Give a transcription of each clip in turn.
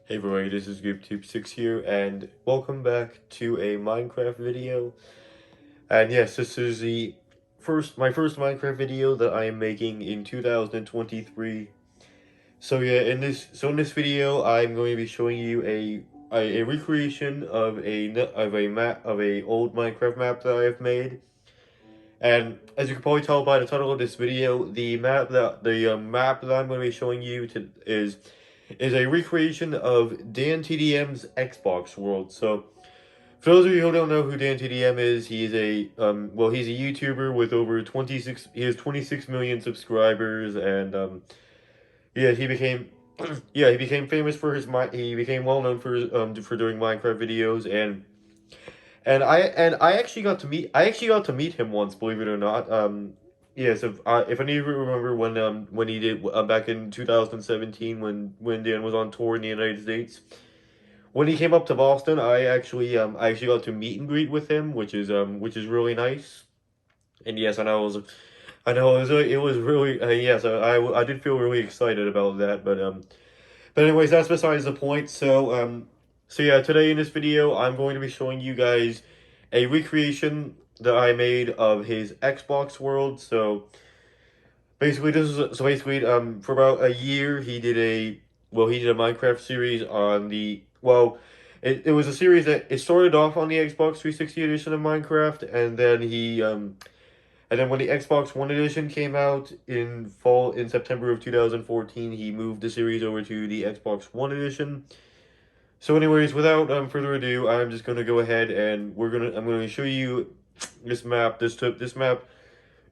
Hey everybody, this is GoopTube6 here, and welcome back to a Minecraft video. And yes, this is my first Minecraft video that I am making in 2023. So yeah, in this video, I'm going to be showing you a recreation of a old Minecraft map that I have made. And as you can probably tell by the title of this video, the map that I'm going to be showing you is a recreation of DanTDM's Xbox world. So, for those of you who don't know who DanTDM is, he's he's a YouTuber with over 26. He has 26 million subscribers, and yeah, he became he became famous for he became well known for doing Minecraft videos, and I actually got to meet him once, believe it or not. Yes, if any of you remember when he did back in 2017 when Dan was on tour in the United States, when he came up to Boston, I actually got to meet and greet with him, which is really nice. And yes, I know it was really yes, I did feel really excited about that, but anyways, that's besides the point. So yeah, today in this video, I'm going to be showing you guys a recreation that I made of his Xbox world. So basically, for about a year, he did a Minecraft series on it was a series that it started off on the Xbox 360 edition of Minecraft, and then when the Xbox One edition came out in September of 2014, he moved the series over to the Xbox One edition. So, anyways, without further ado, I'm just gonna go ahead and I'm gonna show you this map. This map.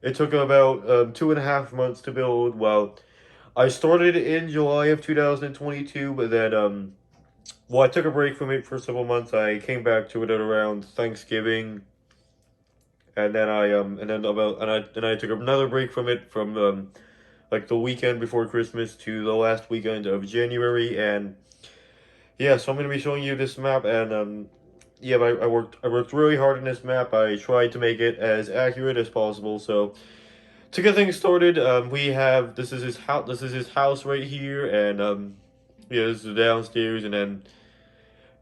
It took about 2.5 months to build. Well, I started in July of 2022, but then I took a break from it for several months. I came back to it at around Thanksgiving, and then I took another break from it from like the weekend before Christmas to the last weekend of January, and yeah, so I'm gonna be showing you this map, and yeah, I worked really hard on this map. I tried to make it as accurate as possible. So to get things started, we have this is his house right here, and yeah, this is downstairs, and then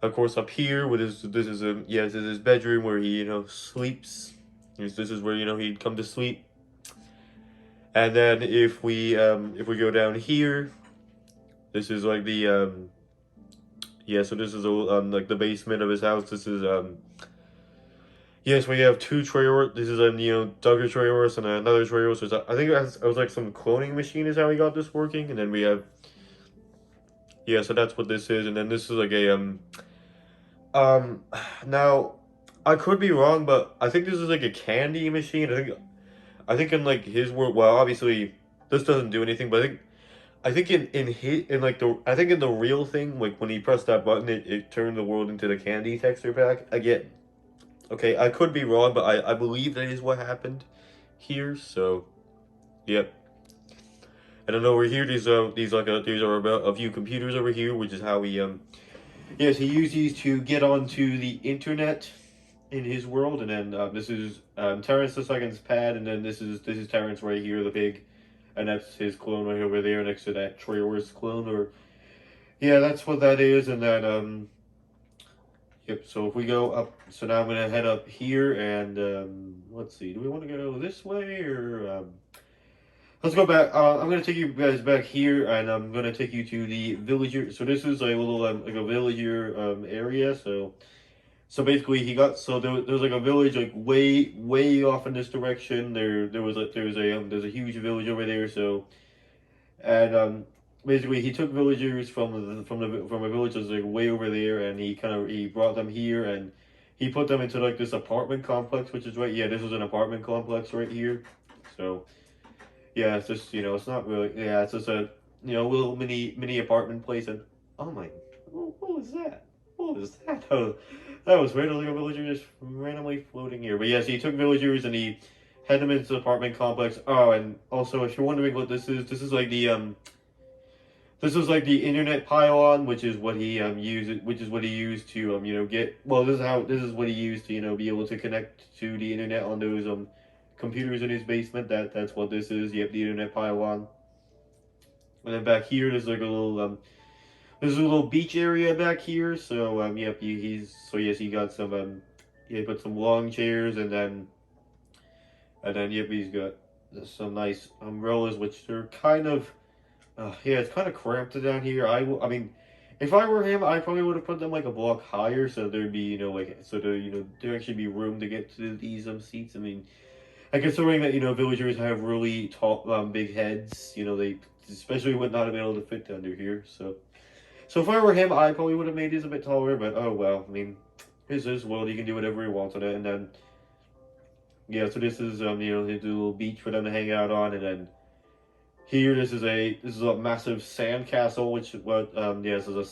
of course up here with this is his bedroom where he sleeps. This is where he'd come to sleep. And then if we go down here, this is like the yeah, so this is like the basement of his house. This is yes, we have two Trailers. This is a Duggar Trailers and another Trailers. So I think it was like some cloning machine is how we got this working, and then we have yeah, so that's what this is, and then this is like a um now I could be wrong, but I think this is like a candy machine. I think in like his world, well, obviously this doesn't do anything, but I think in like the I think in the real thing, like when he pressed that button, it turned the world into the candy texture pack again. Okay, I could be wrong, but I believe that is what happened here. So, yep. And then over here, these are about a few computers over here, which is how he yes, he used these to get onto the internet in his world. And then this is Terrence the Second's pad, and then this is Terrence right here, the pig, and that's his clone right over there next to that Traor's clone. Or yeah, that's what that is. And then yep. So if we go up, so now I'm gonna head up here, and let's see. Do we want to go this way or let's go back. I'm gonna take you guys back here, and I'm gonna take you to the villager. So this is a little like a villager area. So basically, there was like a village like way off in this direction. There's a huge village over there. So and basically he took villagers from a village that's like way over there, and he brought them here, and he put them into like this apartment complex, which is right. Yeah, this is an apartment complex right here. So yeah, it's just it's not really, yeah, it's just a little mini apartment place. And oh my, what was that? What was that? That was weird. Like a villager just randomly floating here. But yes, he took villagers and he had them into the apartment complex. Oh, and also if you're wondering what this is like this is like the internet pylon, which is what he which is what he used to get. Well, this is what he used to be able to connect to the internet on those computers in his basement. That's what this is. Yep, the internet pylon. And then back here, there's like a little there's a little beach area back here. So yep, he's so yes, he got some he put some long chairs, and then yep, he's got some nice umbrellas, which are kind of yeah, it's kind of cramped down here. I mean, if I were him, I probably would have put them like a block higher, so there'd be like so there there actually be room to get to these seats. I mean, and considering that villagers have really tall big heads, they especially would not have been able to fit under here. So if I were him, I probably would have made these a bit taller. But oh well, I mean, it's his world. He can do whatever he wants on it. And then yeah, so this is his little beach for them to hang out on, and then here, this is a massive sand castle, which what yeah, this is a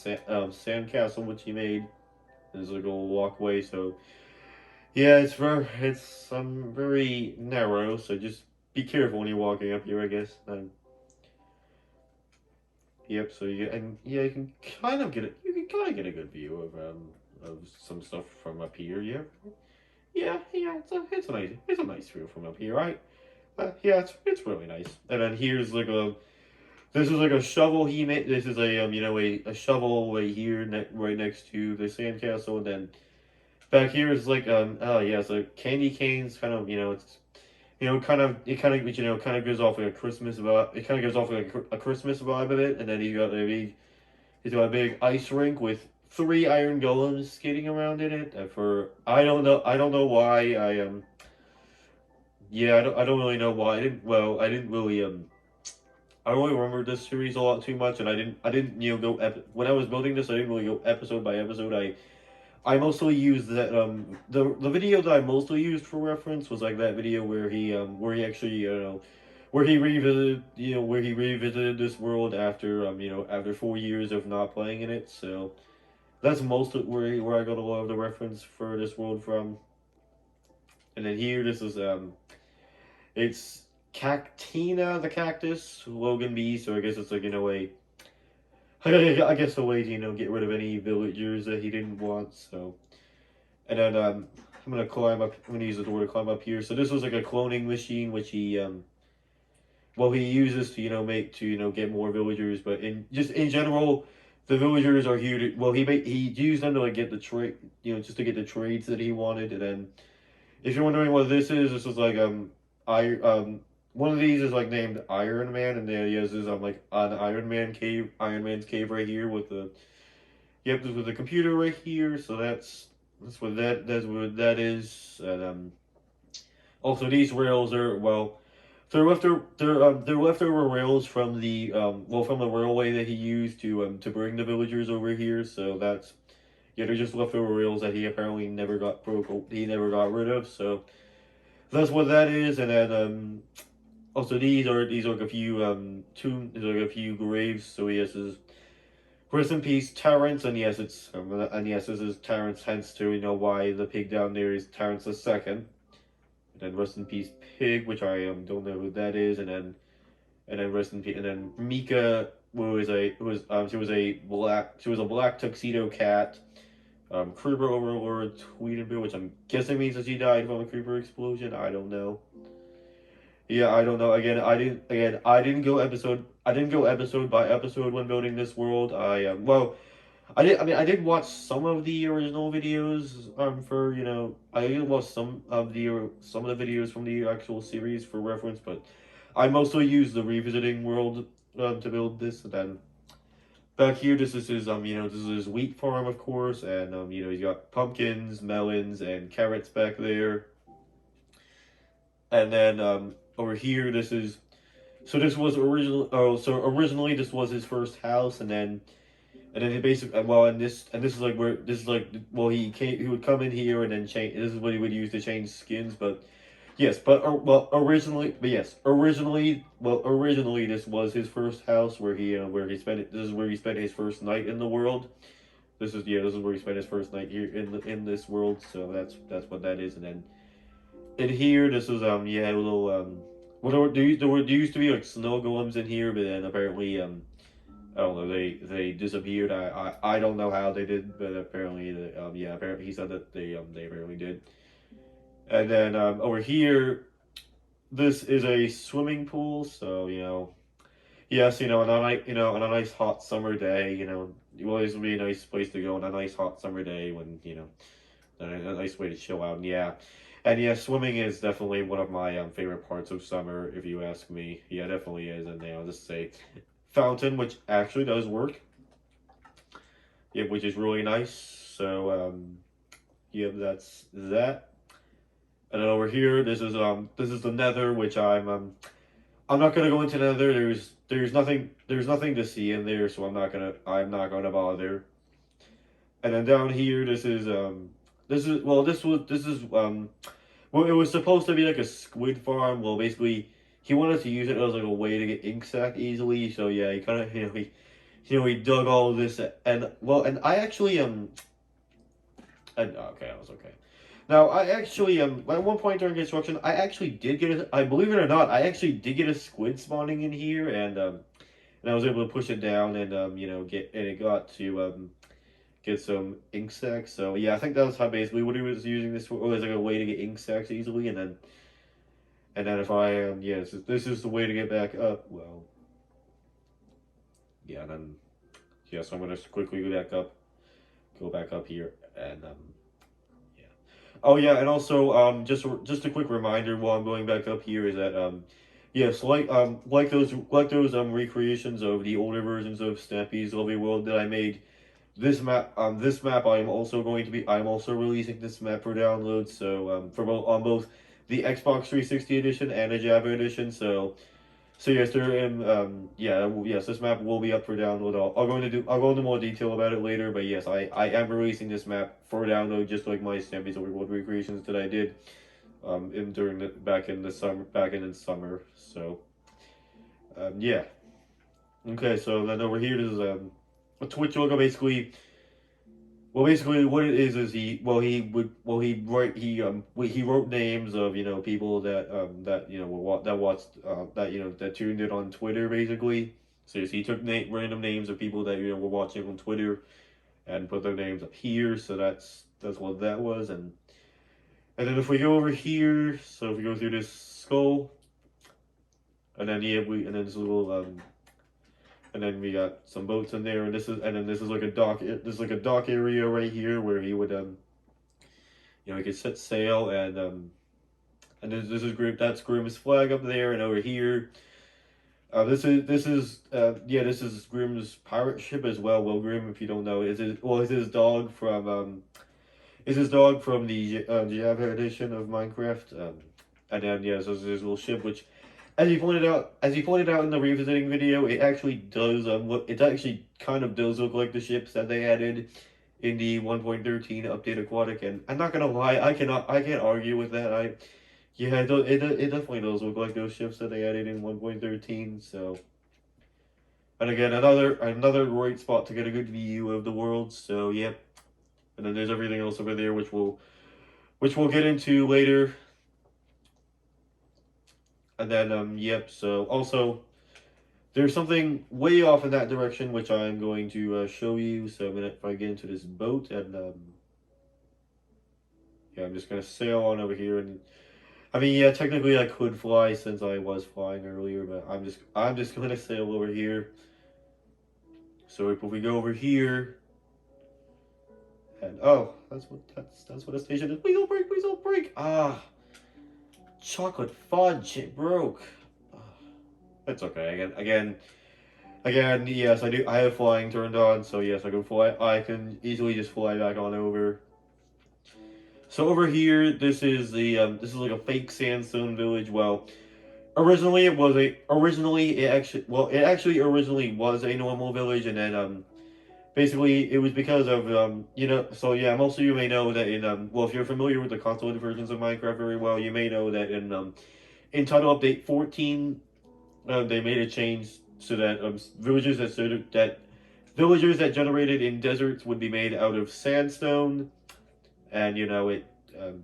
sand castle which he made. There's like a little walkway, so yeah, it's very narrow, so just be careful when you're walking up here, I guess. Yep, so yeah, you can kind of get a good view of some stuff from up here. Yeah, yeah, it's a nice view from up here, right? Yeah, it's really nice. And then here's like a This is like a shovel he made. This is a shovel right here, right next to the sandcastle, and then back here is like oh yeah, so candy canes, kind of it's kind of gives off like a Christmas vibe. It kind of gives off like a Christmas vibe of it, and then he's got a big ice rink with three iron golems skating around in it. For I don't know why yeah, I don't really know why. I don't really remember this series a lot too much, and I didn't go when I was building this. I didn't really go episode by episode. I mostly used that the video that I mostly used for reference was like that video where he actually where he revisited this world after after 4 years of not playing in it. So that's most of where I got a lot of the reference for this world from. And then here, this is it's Cactina the cactus, Logan B. So I guess it's like in a way, I guess a way to get rid of any villagers that he didn't want. So and then I'm gonna climb up. I'm gonna use the door to climb up here. So this was like a cloning machine, which he uses to make to get more villagers. But in general, the villagers are here to he used them to like get the trade just to get the trades that he wanted. And then if you're wondering what this is like I one of these is like named Iron Man, and there he is like an Iron Man's cave right here with the yep, with the computer right here. So that's what that is. And also these rails are they're leftover rails from the from the railway that he used to bring the villagers over here. So that's yeah, they're just leftover rails that he apparently never got he never got rid of. So that's what that is. And then also these are like a few these are like a few graves. So yes, is rest in peace, Terrence. And yes, this is Terrence. Hence to why the pig down there is Terrence the second. And then rest in peace, Pig, which I don't know who that is. And then rest in peace. And then Mika, she was a black tuxedo cat. Creeper Overlord Tweedenbill, which I'm guessing means that she died from a creeper explosion. I don't know. Yeah, I don't know. I didn't go episode by episode when building this world. I did watch some of the original videos for I did watch some of the videos from the actual series for reference, but I mostly used the revisiting world to build this. And then back here, this is his this is his wheat farm, of course, and he's got pumpkins, melons, and carrots back there. And then over here, this was originally this was his first house. And then he basically and this is like where this is like he would come in here and then change. This is what he would use to change skins. But yes, originally this was his first house where he spent it. This is where he spent his first night in the world. This is where he spent his first night here in this world. So that's what that is. And then in here, this is yeah, a little there used to be like snow golems in here, but then apparently I don't know, they disappeared. I don't know how they did, but apparently yeah, apparently he said that they apparently did. And then over here, this is a swimming pool. So Yes, on a on a nice hot summer day, it always would be a nice place to go on a nice hot summer day when, a nice way to chill out. And yeah, swimming is definitely one of my favorite parts of summer, if you ask me. Yeah, it definitely is. And I'll just say fountain, which actually does work. Yeah, which is really nice. So yeah, that's that. And then over here, this is the Nether, which I'm not gonna go into Nether. There's nothing to see in there, so I'm not gonna bother. And then down here, this is well, it was supposed to be like a squid farm. Well, basically, he wanted to use it as like a way to get ink sac easily. So yeah, he kind of he dug all of this and I actually and okay, that was okay. Now I actually at one point during construction, I actually did get I believe it or not, I actually did get a squid spawning in here and I was able to push it down and get and it got to get some ink sacs. So yeah, I think that was how basically what he was using this for, was like a way to get ink sacs easily, and then if I yes, this is the way to get back up. Well, yeah, and then yeah, so I'm gonna quickly go back up here, and yeah. Oh yeah, and also just a quick reminder while I'm going back up here is that yes, like those recreations of the older versions of Stampy's Lovely World that I made. This map, I'm also releasing this map for download. So, for both on both the Xbox 360 edition and the Java edition. So yes, yes, this map will be up for download. I'll go into more detail about it later. But yes, I am releasing this map for download, just like my Stampy's Overworld recreations that I did, in during the back in the summer. So, yeah. Okay, so then over here is a Twitch logo basically. Well, basically, what it is he wrote names of people that that watched that tuned in on Twitter basically. So he took random names of people that were watching on Twitter and put their names up here. So that's what that was, and then if we go over here, so if we go through this skull, and then yeah we and then this little and then we got some boats in there, and then this is like a dock. This is like a dock area right here where he would he could set sail, and this is Grim. That's Grimm's flag up there, and over here, this is Grimm's pirate ship as well. Well, Grimm, if you don't know, is his dog from the Java edition of Minecraft. And then yeah, so there's this little ship which, as you pointed out in the revisiting video, it actually does it actually kind of does look like the ships that they added in the 1.13 update aquatic, and I'm not gonna lie, I can't argue with that. It definitely does look like those ships that they added in 1.13. So, and again, another great spot to get a good view of the world. So yep, and then there's everything else over there, which we'll get into later. And then yep. So also, there's something way off in that direction which I'm going to show you. So if I get into this boat and yeah, I'm just gonna sail on over here, and I mean yeah, technically I could fly since I was flying earlier, but I'm just gonna sail over here. So if we go over here, and oh, that's what a station is. Please don't break, please don't break. Ah, chocolate fudge, it broke. Ah, it's okay. Again, yes, I do. I have flying turned on, so yes, I can fly. I can easily just fly back on over. So over here, this is like a fake sandstone village. Well, it actually originally was a normal village, and then basically it was because of so yeah, most of you may know that in well, if you're familiar with the console versions of Minecraft very well, you may know that in title update 14, they made a change so that villagers that generated in deserts would be made out of sandstone, and um,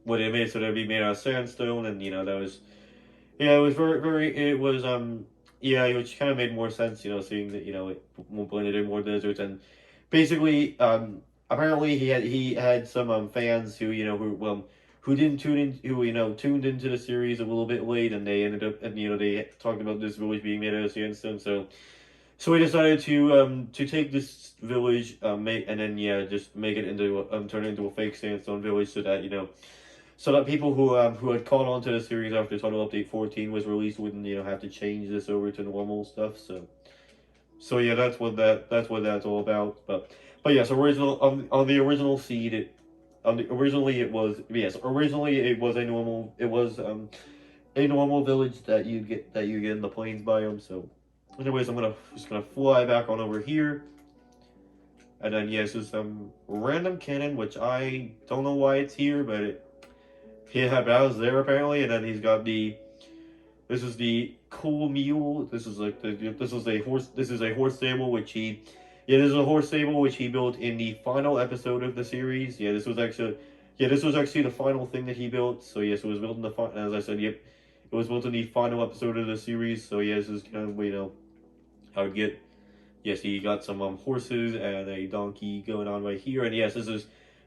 what it made so they'd be made out of sandstone, and that was yeah, it was it was yeah, which kind of made more sense, seeing that it blended in more deserts, and basically apparently he had some fans who who didn't tune in, who tuned into the series a little bit late, and they ended up, and they talked about this village being made out of sandstone. So we decided to take this village, make, and then yeah, just make it into turn it into a fake sandstone village, so that so that people who had caught on to the series after Total Update 14 was released wouldn't have to change this over to normal stuff. So yeah, that's what that's all about. But yes, original on the original seed, originally it was, yes, originally it was a normal village that you get in the plains biome. So anyways, I'm just gonna fly back on over here. And then yes, there's some random cannon, which I don't know why it's here, but yeah, Bow's there apparently. And then he's got this is the cool mule. This is like this is a horse stable which he yeah, this is a horse stable which he built in the final episode of the series. This was actually the final thing that he built. So yes, it was built in the as I said, yep, it was built in the final episode of the series. So yes, this is kind of how to get. Yes, he got some horses and a donkey going on right here. And yes, this is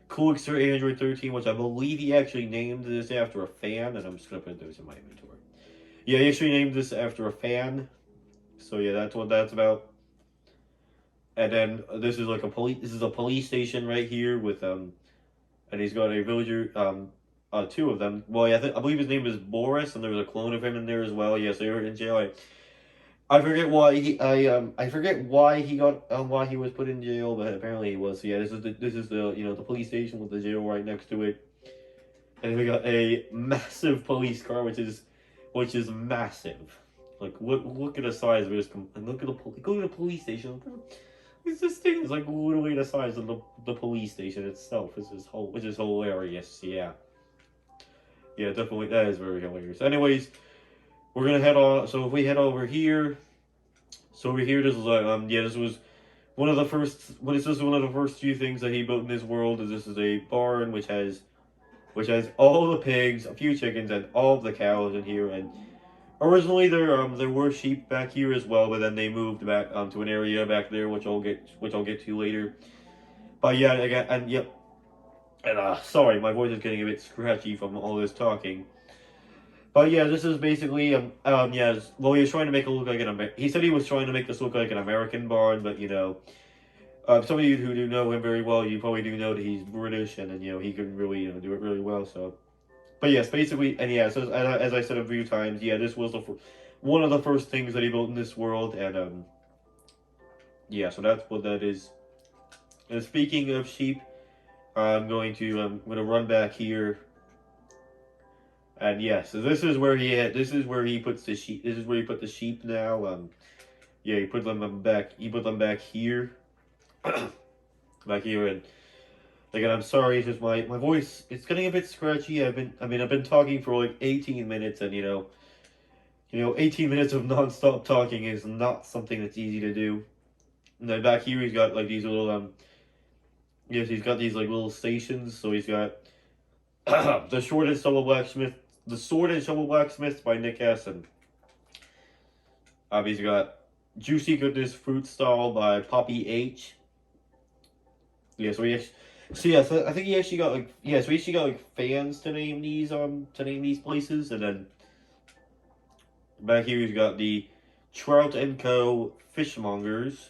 Coolixer 813, which I believe he actually named this after a fan. And I'm just gonna put those in my inventory. Yeah, he actually named this after a fan. So yeah, that's what that's about. And then this is like a police. This is a police station right here with and he's got a villager. Two of them. Well, yeah, I believe his name is Boris, and there was a clone of him in there as well. Yes, they were in jail. I forget why I forget why he got why he was put in jail, but apparently he was. So yeah, this is the the police station with the jail right next to it, and we got a massive police car, which is massive. Like look at the size of this. And look at the police station. This thing is like literally the size of the police station itself. Which is hilarious. Yeah, yeah, definitely that is very hilarious. Anyways, we're gonna head on. So if we head over here, so over here, this is like yeah, this was one of the first. Well, this is one of the first few things that he built in this world. Is this is a barn which has all the pigs, a few chickens, and all of the cows in here. And originally there were sheep back here as well, but then they moved back to an area back there, which I'll get to later. But yeah, again, and yep, and sorry, my voice is getting a bit scratchy from all this talking. But yeah, this is basically yes. Well, he was trying to make it look like he said he was trying to make this look like an American barn, but some of you who do know him very well, you probably do know that he's British, and then he can really do it really well. So, but yes, basically, and yeah, so as I said a few times, yeah, this was one of the first things that he built in this world, and yeah, so that's what that is. And speaking of sheep, I'm going to run back here. And yeah, so this is where he puts the sheep. This is where he put the sheep now. Yeah, he put them back. He put them back here, back here. And again, I'm sorry, it's just my voice. It's getting a bit scratchy. I've been talking for like 18 minutes, and 18 minutes of nonstop talking is not something that's easy to do. And then back here, he's got like these little yes, he's got these like little stations. So he's got the Sword and Shovel Blacksmith, the Sword and Shovel Blacksmiths by Nick S. And he's got Juicy Goodness Fruit Stall by Poppy H. Yeah, so I think he actually got so he actually got like fans to name these places. And then back here he's got the Trout and Co. Fishmongers.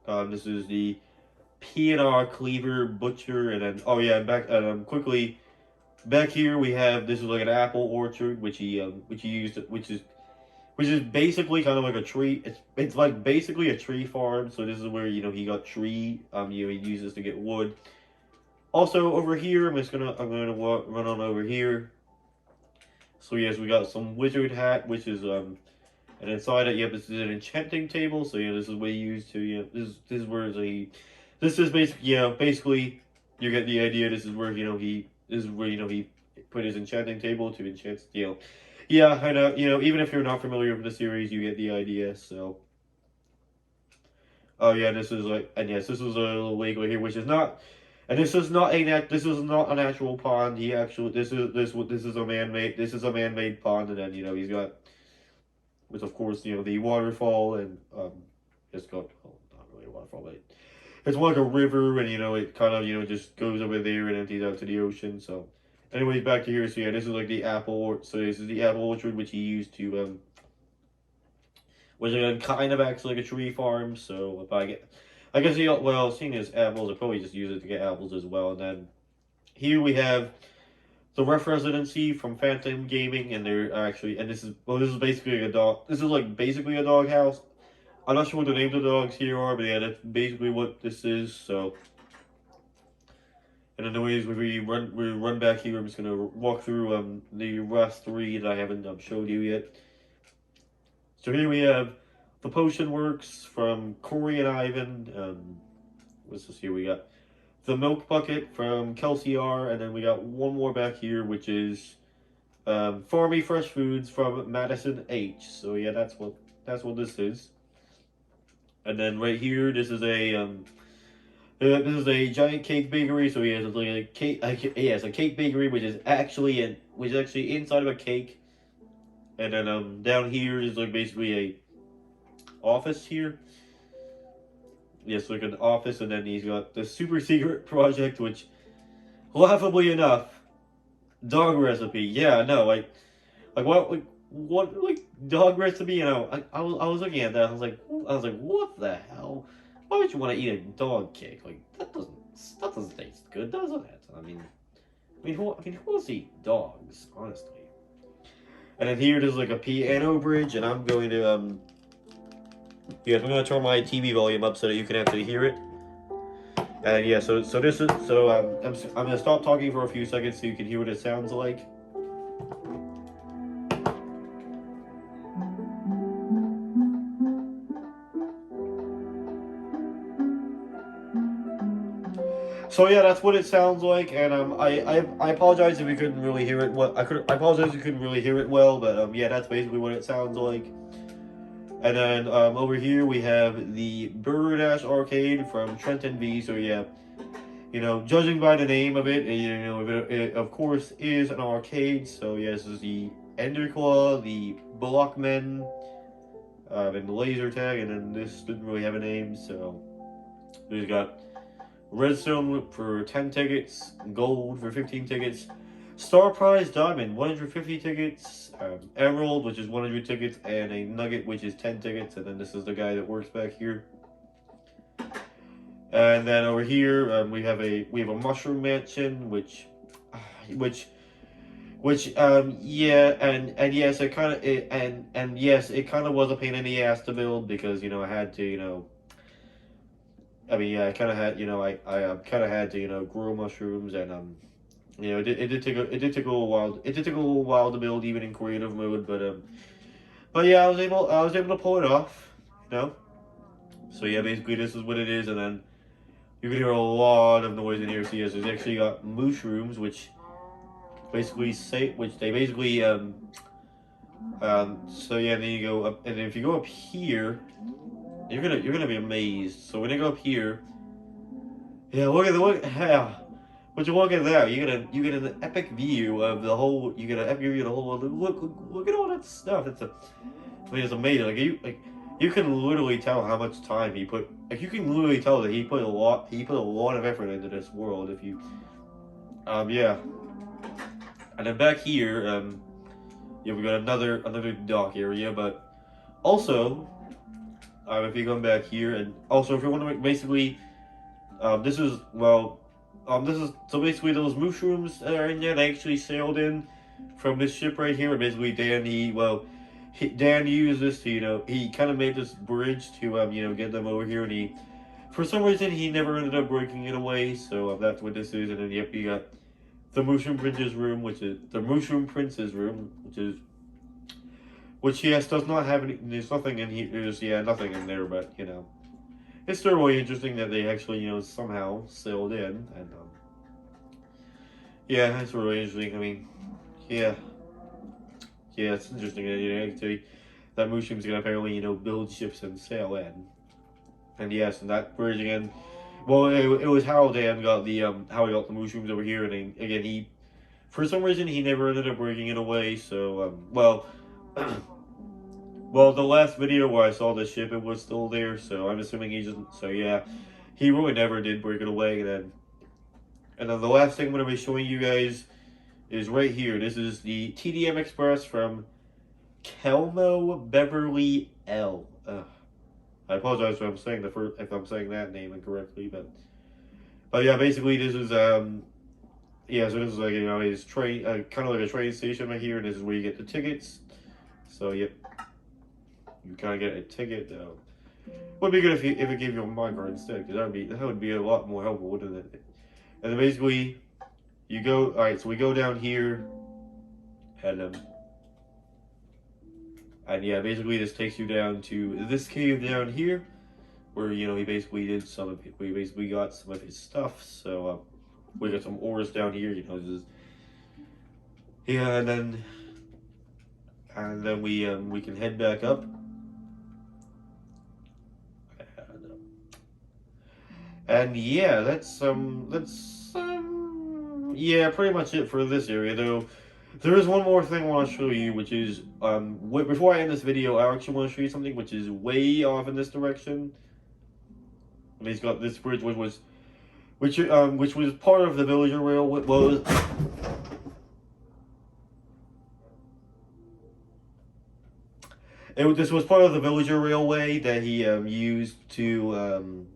This is the P&R Cleaver Butcher. And then quickly back here we have, this is like an apple orchard which he used, which is basically kind of like a tree. It's like basically a tree farm. So this is where he got tree. He uses to get wood. Also over here, I'm gonna run on over here. So yes, we got some wizard hat, which is and inside it, yep, this is an enchanting table. So this is what he used to this is where this is basically you get the idea. This is where he put his enchanting table to enchant Yeah, I know. Even if you're not familiar with the series, you get the idea. So, oh yeah, this is like, and yes, this is a little lake right here, which is not, and this is not a natural pond. This is a man made pond, and then he's got, which of course the waterfall, and it's got, well, not really a waterfall, but it's more like a river, and it kind of just goes over there and empties out to the ocean. So, Anyways, back to here. So yeah, this is like the apple. So this is the apple orchard which he used to which again kind of acts like a tree farm. So if I guess he well, seeing as apples, I probably just use it to get apples as well. And then here we have the Residency from Phantom Gaming, and they're actually, and this is basically a dog. This is like basically a dog house. I'm not sure what the names of the dogs here are, but yeah, that's basically what this is. So, and anyways, we run back here. I'm just gonna walk through the last three that I haven't showed you yet. So here we have the Potion Works from Corey and Ivan. What's this here? We got the Milk Bucket from Kelsey R, and then we got one more back here, which is Farmy Fresh Foods from Madison H. So yeah, that's what this is. And then right here, this is a giant cake bakery. So yeah, it's like a cake. Yeah, it's a cake bakery, which is actually inside of a cake. And then down here is like basically a office here. Yes, like an office, and then he's got the super secret project, which, laughably enough, dog recipe. Yeah, no, what dog recipe? You know, I was looking at that. I was like, what the hell? Why would you want to eat a dog cake? Like that doesn't taste good, doesn't it? Who wants to eat dogs, honestly? And then here there's like a piano bridge, and I'm going to yes, I'm gonna turn my TV volume up so that you can actually hear it. And yeah, I'm gonna stop talking for a few seconds so you can hear what it sounds like. So yeah, that's what it sounds like, and I apologize if you couldn't really hear it. I apologize if you couldn't really hear it well, but yeah, that's basically what it sounds like. And then over here we have the Burger Dash Arcade from Trenton V. So yeah, you know, judging by the name of it, you know, it of course is an arcade. So yeah, this is the Enderclaw, the Blockmen, and the Laser Tag, and then this didn't really have a name. So we've got Redstone for 10 tickets, Gold for 15 tickets, Star Prize Diamond 150 tickets, Emerald, which is 100 tickets, and a Nugget, which is 10 tickets. And then this is the guy that works back here. And then over here we have a Mushroom Mansion, which yeah, and yes, it kind of and yes, it kind of was a pain in the ass to build because you know I had to I mean, yeah, I kind of had, I kind of had to, grow mushrooms, and it did take a little while. It did take a little while to build, even in creative mode, but yeah, I was able to pull it off, you know. So yeah, basically this is what it is, and then you can hear a lot of noise in here. So yes, there's actually got mushrooms, which they basically so yeah, then you go up, and if you go up here. You're gonna be amazed. So when you go up here, yeah, yeah. Would you look at that? You get an epic view of the whole. You get an epic view of the whole. Look at all that stuff. I mean, it's amazing. You can literally tell how much time he put. Like you can literally tell that he put a lot. He put a lot of effort into this world. If you, yeah. And then back here, yeah, we got another dock area, but also. If you come back here, and also if you want to basically, this is so basically those mushrooms that are in there. They actually sailed in from this ship right here. And basically, Dan used this to he kind of made this bridge to get them over here, and he for some reason he never ended up breaking it away. So that's what this is, and then yep, you got the Mushroom Prince's room, which is the Mushroom Prince's room, which yes does not have any. There's nothing in here. There's nothing in there, but it's still really interesting that they actually somehow sailed in, and yeah, it's really interesting. I mean, yeah, it's interesting that actually that Mushroom's gonna apparently build ships and sail in, and yes, and that bridge again. Well, it was how Dan got how he got the mushrooms over here, and again he, for some reason he never ended up breaking it away. So well. Well, the last video where I saw the ship, it was still there, so I'm assuming he just. So yeah, he really never did break it away. And then the last thing I'm going to be showing you guys is right here. This is the TDM Express from Kelmo Beverly L. I apologize if I'm saying if I'm saying that name incorrectly, but yeah, basically this is yeah, so this is like, you know, his train, kind of like a train station right here. This is where you get the tickets. So yep, you kind of get a ticket. Would be good if it gave you a minecart instead, because that would be a lot more helpful, wouldn't it? And then basically you go. All right, so we go down here, and yeah, basically this takes you down to this cave down here, where, you know, he basically did some of it. We basically got some of his stuff. So we got some ores down here. You know, this is, yeah, and then we can head back up. And yeah, that's yeah, pretty much it for this area. Though there is one more thing I want to show you, which is before I end this video, I actually want to show you something which is way off in this direction. And he's got this bridge, which was part of the villager rail. This was part of the villager railway that he used to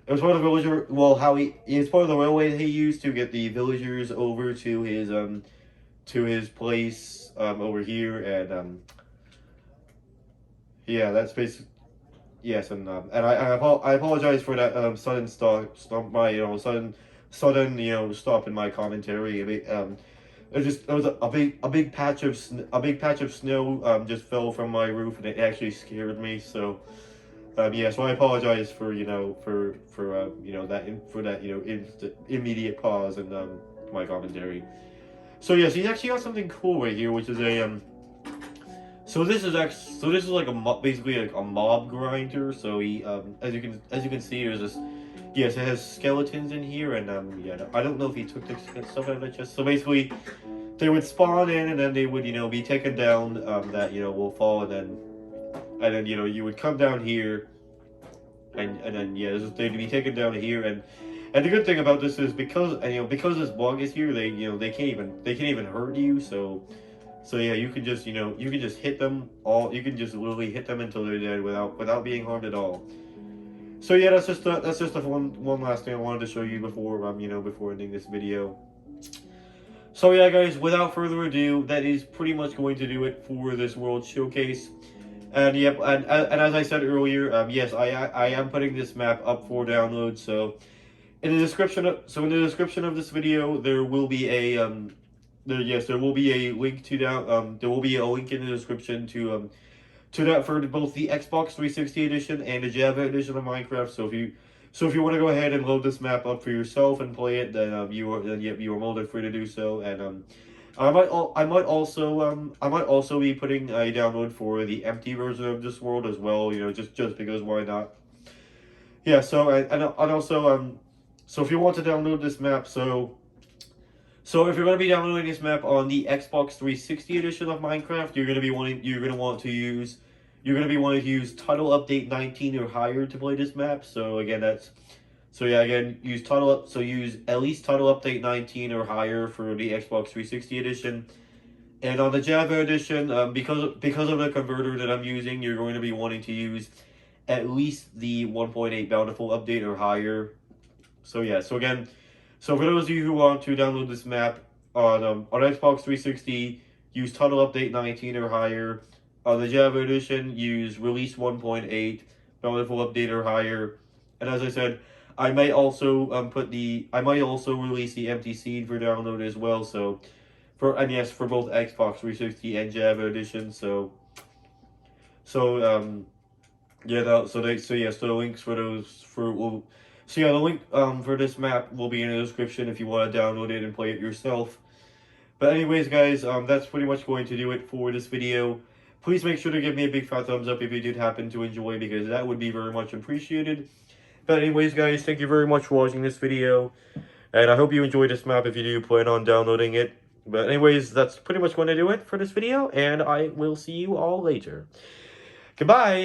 it was part of the villager. Well, it's part of the railway that he used to get the villagers over to his place over here, and yeah, that's basically, yes, and I apologize for that sudden stop my, you know, sudden, you know, stop in my commentary. It was a big patch of snow just fell from my roof, and it actually scared me. So yeah, so I apologize for, you know, you know, that you know, immediate pause in my commentary. So yes, he's actually got something cool right here, which is a so this is like basically like a mob grinder. So he as you can see, there's this, yes, it has skeletons in here, and yeah, I don't know if he took the stuff out of the chest. So basically, they would spawn in, and then they would, you know, be taken down. That, you know, will fall, and then you know, you would come down here, and then yeah, they'd be taken down here, and the good thing about this is, because, you know, because this bug is here, they can't even hurt you. So yeah, you can just, you know, you can just hit them all. You can just literally hit them until they're dead without being harmed at all. So yeah, that's just the one last thing I wanted to show you before you know, before ending this video. So yeah, guys, without further ado, that is pretty much going to do it for this World Showcase. And yep, and as I said earlier, yes, I am putting this map up for download. So in the description of this video, there will be a there will be a link to there will be a link in the description to that for both the Xbox 360 edition and the Java edition of Minecraft. So if you want to go ahead and load this map up for yourself and play it, then you are more than free to do so. And I might also be putting a download for the empty version of this world as well. You know, just because, why not? Yeah. So and also so if you want to download this map, so if you're going to be downloading this map on the Xbox 360 edition of Minecraft, you're going to want to use Title Update 19 or higher to play this map. So again, use at least Title Update 19 or higher for the Xbox 360 edition. And on the Java edition, because of the converter that I'm using, you're going to be wanting to use at least the 1.8 Bountiful Update or higher. So yeah, so for those of you who want to download this map on Xbox 360, use Title Update 19 or higher. On the Java edition, use Release 1.8, Bountiful Update or higher. And as I said, I might also release the empty seed for download as well. So for both Xbox 360 and Java edition. So yeah, the links for those the link for this map will be in the description if you want to download it and play it yourself. But anyways, guys, that's pretty much going to do it for this video. Please make sure to give me a big fat thumbs up if you did happen to enjoy, because that would be very much appreciated. But anyways, guys, thank you very much for watching this video, and I hope you enjoyed this map if you do plan on downloading it. But anyways, that's pretty much going to do it for this video, and I will see you all later. Goodbye!